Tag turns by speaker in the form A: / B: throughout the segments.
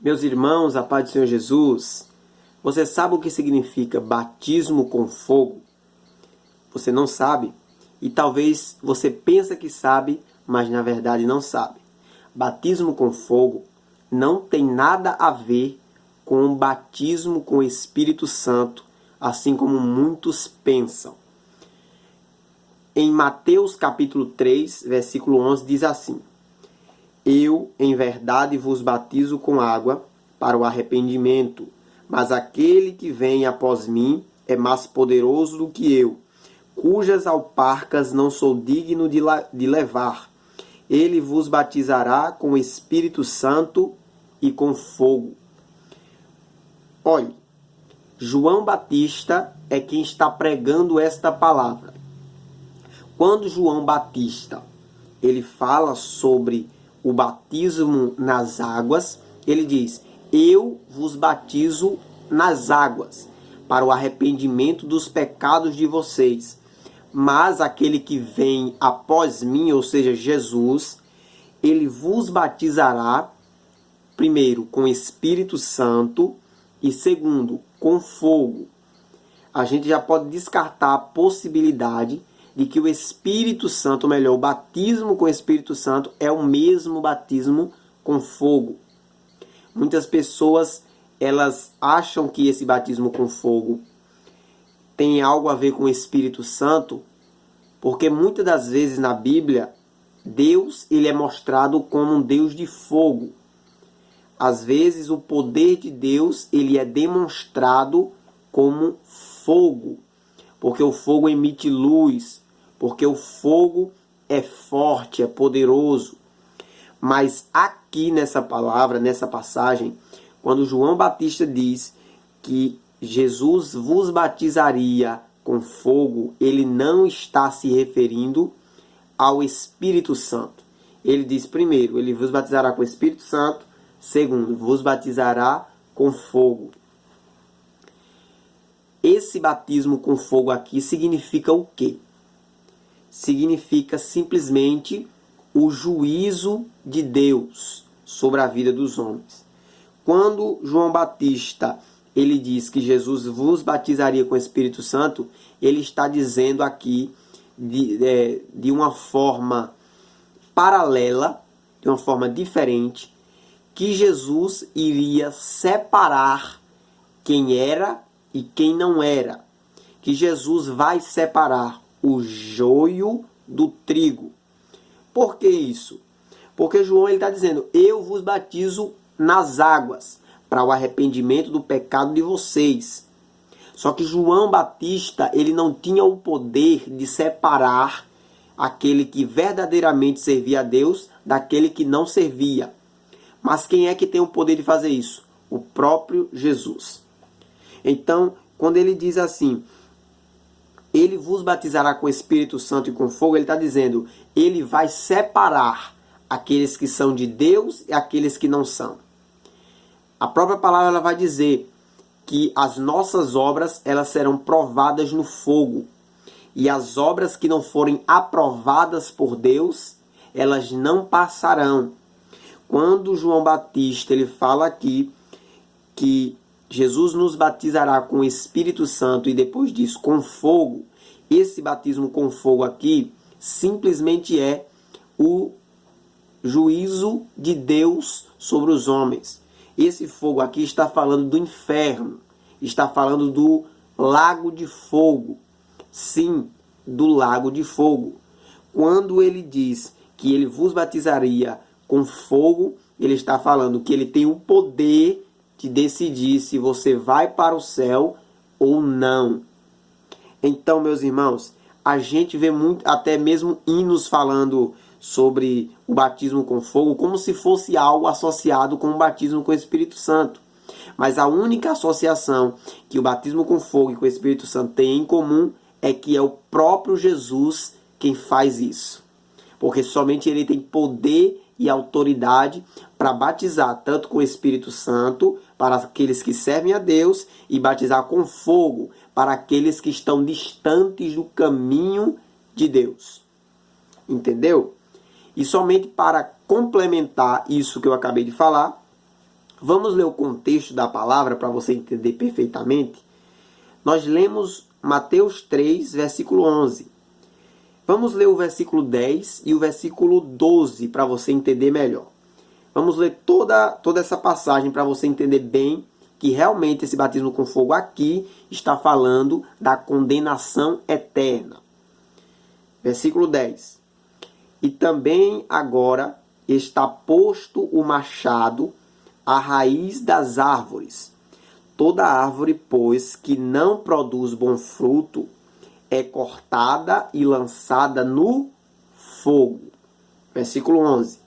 A: Meus irmãos, a paz do Senhor Jesus, você sabe o que significa batismo com fogo? Você não sabe? E talvez você pense que sabe, mas na verdade não sabe. Batismo com fogo não tem nada a ver com o batismo com o Espírito Santo, assim como muitos pensam. Em Mateus capítulo 3, versículo 11, diz assim: Eu, em verdade, vos batizo com água para o arrependimento, mas aquele que vem após mim é mais poderoso do que eu, cujas alparcas não sou digno de levar. Ele vos batizará com o Espírito Santo e com fogo. Olhe, João Batista é quem está pregando esta palavra. Quando João Batista ele fala sobre o batismo nas águas, ele diz: Eu vos batizo nas águas para o arrependimento dos pecados de vocês. Mas aquele que vem após mim, ou seja, Jesus, ele vos batizará, primeiro, com Espírito Santo e segundo, com fogo. A gente já pode descartar a possibilidade de que o Espírito Santo, ou melhor, o batismo com o Espírito Santo é o mesmo batismo com fogo. Muitas pessoas, elas acham que esse batismo com fogo tem algo a ver com o Espírito Santo, porque muitas das vezes na Bíblia, Deus ele é mostrado como um Deus de fogo. Às vezes o poder de Deus ele é demonstrado como fogo, porque o fogo emite luz, porque o fogo é forte, é poderoso. Mas aqui nessa palavra, nessa passagem, quando João Batista diz que Jesus vos batizaria com fogo, ele não está se referindo ao Espírito Santo. Ele diz, primeiro, ele vos batizará com o Espírito Santo. Segundo, vos batizará com fogo. Esse batismo com fogo aqui significa o quê? Significa simplesmente o juízo de Deus sobre a vida dos homens. Quando João Batista ele diz que Jesus vos batizaria com o Espírito Santo, ele está dizendo aqui de uma forma paralela, de uma forma diferente, que Jesus iria separar quem era e quem não era. Que Jesus vai separar o joio do trigo. Por que isso? Porque João está dizendo, eu vos batizo nas águas, para o arrependimento do pecado de vocês. Só que João Batista, ele não tinha o poder de separar aquele que verdadeiramente servia a Deus daquele que não servia. Mas quem é que tem o poder de fazer isso? O próprio Jesus. Então, quando ele diz assim, ele vos batizará com o Espírito Santo e com fogo, ele está dizendo, ele vai separar aqueles que são de Deus e aqueles que não são. A própria palavra ela vai dizer que as nossas obras elas serão provadas no fogo. E as obras que não forem aprovadas por Deus, elas não passarão. Quando João Batista ele fala aqui que Jesus nos batizará com o Espírito Santo e depois disso com fogo, esse batismo com fogo aqui simplesmente é o juízo de Deus sobre os homens. Esse fogo aqui está falando do inferno, está falando do lago de fogo. Sim, do lago de fogo. Quando ele diz que ele vos batizaria com fogo, ele está falando que ele tem o poder de decidir se você vai para o céu ou não. Então, meus irmãos, a gente vê muito, até mesmo hinos falando sobre o batismo com fogo, como se fosse algo associado com o batismo com o Espírito Santo. Mas a única associação que o batismo com fogo e com o Espírito Santo tem em comum é que é o próprio Jesus quem faz isso. Porque somente ele tem poder e autoridade para batizar tanto com o Espírito Santo para aqueles que servem a Deus e batizar com fogo para aqueles que estão distantes do caminho de Deus. Entendeu? E somente para complementar isso que eu acabei de falar, Vamos ler o contexto da palavra para você entender perfeitamente. Nós lemos Mateus 3, versículo 11. Vamos ler o versículo 10 e o versículo 12 para você entender melhor. Vamos ler toda essa passagem para você entender bem que realmente esse batismo com fogo aqui está falando da condenação eterna. Versículo 10. E também agora está posto o machado à raiz das árvores. Toda árvore, pois, que não produz bom fruto, é cortada e lançada no fogo. Versículo 11.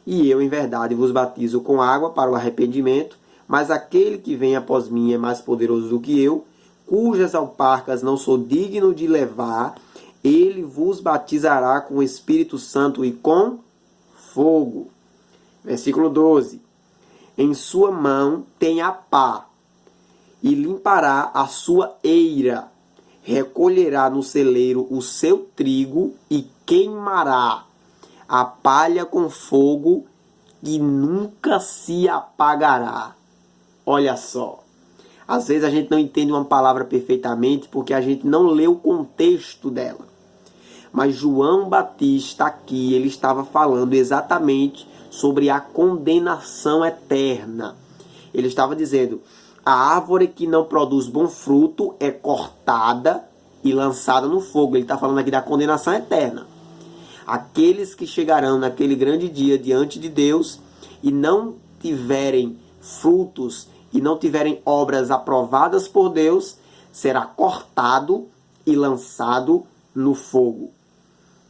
A: E eu, em verdade, vos batizo com água para o arrependimento, mas aquele que vem após mim é mais poderoso do que eu, cujas alparcas não sou digno de levar. Ele vos batizará com o Espírito Santo e com fogo. Versículo 12. Em sua mão tem a pá, e limpará a sua eira. Recolherá no celeiro o seu trigo e queimará a palha com fogo e nunca se apagará. Olha só. Às vezes a gente não entende uma palavra perfeitamente porque a gente não lê o contexto dela. Mas João Batista aqui, ele estava falando exatamente sobre a condenação eterna. Ele estava dizendo: a árvore que não produz bom fruto é cortada e lançada no fogo. Ele está falando aqui da condenação eterna. Aqueles que chegarão naquele grande dia diante de Deus e não tiverem frutos e não tiverem obras aprovadas por Deus, será cortado e lançado no fogo.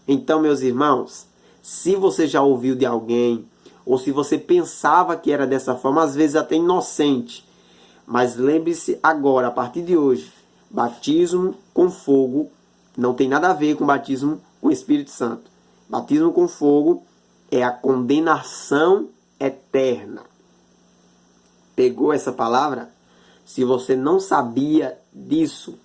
A: Então, meus irmãos, se você já ouviu de alguém, ou se você pensava que era dessa forma, às vezes até inocente, mas lembre-se agora, a partir de hoje, batismo com fogo não tem nada a ver com batismo com o Espírito Santo. Batismo com fogo é a condenação eterna. Pegou essa palavra? Se você não sabia disso,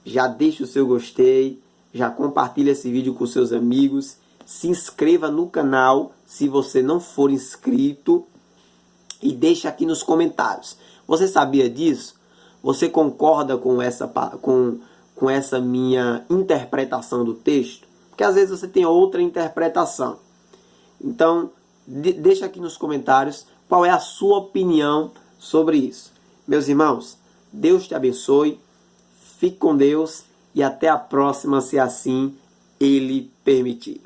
A: já deixa o seu gostei, já compartilha esse vídeo com seus amigos, se inscreva no canal se você não for inscrito e deixa aqui nos comentários. Você sabia disso? Você concorda com essa minha interpretação do texto? Porque às vezes você tem outra interpretação. Então, deixa aqui nos comentários qual é a sua opinião sobre isso. Meus irmãos, Deus te abençoe, fique com Deus e até a próxima, se assim Ele permitir.